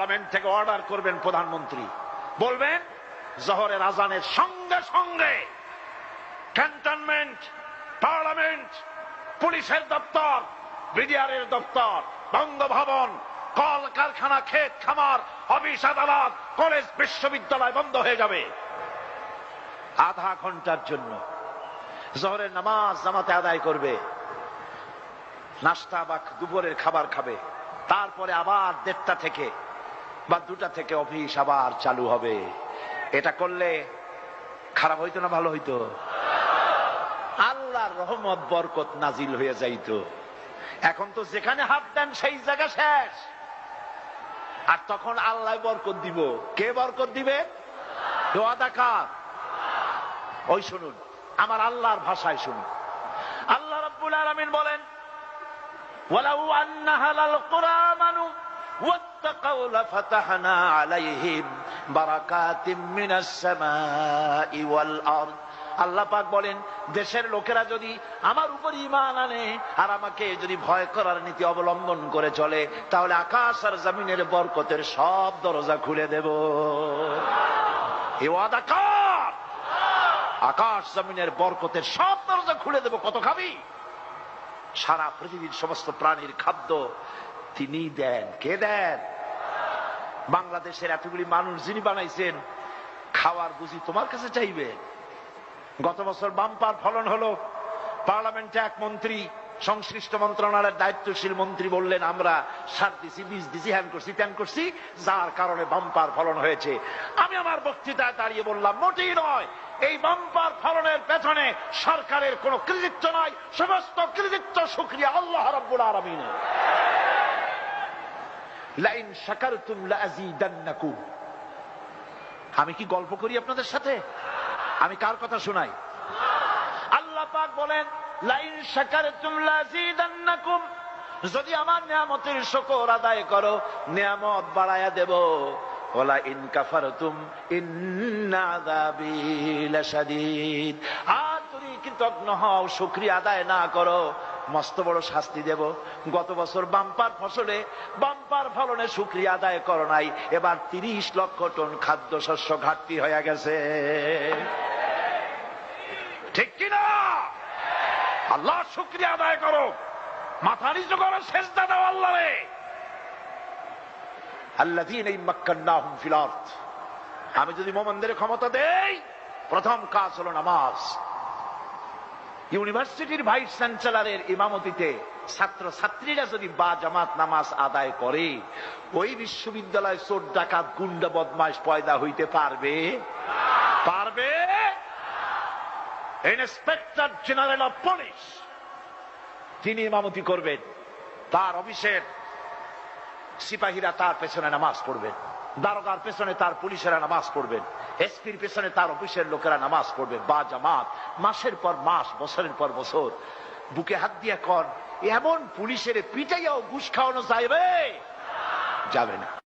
Parliament থেকে order করবেন প্রধানমন্ত্রী, বলবেন জোহরের আজানের সঙ্গে সঙ্গে ক্যান্টনমেন্ট, পার্লামেন্ট, পুলিশের দপ্তর, বিডিআরের দপ্তর, বঙ্গভবন, কল কারখানা, ক্ষেত খামার, অফিস আদালত, কলেজ বিশ্ববিদ্যালয় বন্ধ হয়ে যাবে আধা ঘন্টার জন্য। জোহরের নামাজ জামাতে আদায় করবে, নাস্তা বা দুপুরের খাবার খাবে, তারপরে আবার 1:30 থেকে বা 2টা থেকে অফিস আবার চালু হবে। এটা করলে খারাপ হইতো না ভালো হইতো? আল্লাহর রহমত বরকত নাজিল হয়ে যাইতো। এখন তো যেখানে হাত দেন সেই জায়গা শেষ। আর তখন আল্লাহ বরকত দিব। কে বরকত দিবে? ওয়াদা কার? ওই শুনুন, আমার আল্লাহর ভাষায় শুনুন। আল্লাহ রাব্বুল আলামিন বলেন, ওয়ালাউ আন্না হালাল কুরআ আমানু ওয়াত্তাকাউ লাফাতাহনা আলাইহিম বারাকাতিম মিনাস সামাই ওয়াল আরদ। আল্লাহ পাক বলেন, দেশের লোকেরা যদি আমার উপর ঈমান আনে আর আমাকে যদি ভয় করার নীতি অবলম্বন করে চলে, তাহলে আকাশ আর জমিনের বরকতের সব দরজা খুলে দেব। এ ওয়াদা কার? আকাশ জমিনের বরকতের সব দরজা খুলে দেব। কত খাবি? সারা পৃথিবীর সমস্ত প্রাণীর খাদ্য তিনি দেন। কে দেন? বাংলাদেশের এতগুলি মানুষ যিনি বানাইছেন, খাওয়ার বুঝি তোমার কাছে চাইবে? গত বছর বাম্পার ফলন হলো। পার্লামেন্টে এক মন্ত্রী, সংশ্লিষ্ট মন্ত্রণালয়ের দায়িত্বশীল মন্ত্রী বললেন, আমরা সার দিছি, বীজ দিছি, হ্যান করছি, ত্যান করছি, যার কারণে বাম্পার ফলন হয়েছে। আমি আমার বক্তৃতায় দাঁড়িয়ে বললাম, মোটেই নয়। এই বাম্পার ফলনের পেছনে সরকারের কোন কৃতিত্ব নয়, সমস্ত কৃতিত্ব শুকরিয়া আল্লাহ রাব্বুল আলামিনের। লাইন শাকারতুম লাযীদান্নাকুম। আমি কি গল্প করি আপনাদের সাথে? আমি কার কথা শোনাই? আল্লাহ পাক বলেন, লাইন শাকারতুম লাযীদান্নাকুম, যদি আমার নিয়ামতের শুকর আদায় করো নিয়ামত বাড়ায়া দেব। ওয়ালা ইন কাফারতুম ইন্না আযাবী লাশাদীদ, আর যদি কৃতজ্ঞ হও, শুকরিয়া আদায় না করো, মস্ত বড় শাস্তি দেব। গত বছর বাম্পার ফসলে, বাম্পার ফলনে শুকরিয়া আদায় করো নাই, এবার 30 লক্ষ টন খাদ্যশস্য ঘাটতি হয়ে গেছে। ঠিক কিনা? আল্লাহ শুকরিয়া আদায় করো, মাথা নিচু করো, সেজদা দাও আল্লাহরে। আল্লাযীনা ইম্মাক্কান্নাহুম ফিল আরদ, আমি যদি মুমিনদের ক্ষমতা দেই, প্রথম কাজ হলো নামাজ। ইউনিভার্সিটির ভাইস চ্যান্সেলরের ইমামতিতে ছাত্র ছাত্রীরা যদি বা জামাত নামাজ আদায় করে, ওই বিশ্ববিদ্যালয় চোর ডাকাত গুন্ডা বদমাশ পয়দা হইতে পারবে? পারবে? ইন্সপেক্টর জেনারেল অফ পুলিশ তিনি ইমামতি করবেন, তার অফিসের সিপাহীরা তার পেছনে নামাজ পড়বেন, দারোগার পেছনে তার পুলিশেরা নামাজ পড়বেন, এসপির পেছনে তার অফিসের লোকেরা নামাজ পড়বে। বা জামাত মাসের পর মাস, বছরের পর বছর। বুকে হাত দিয়া কর, এমন পুলিশের পিটাইয়াও ঘুষ খাওয়ানো যাবে? যাবে না।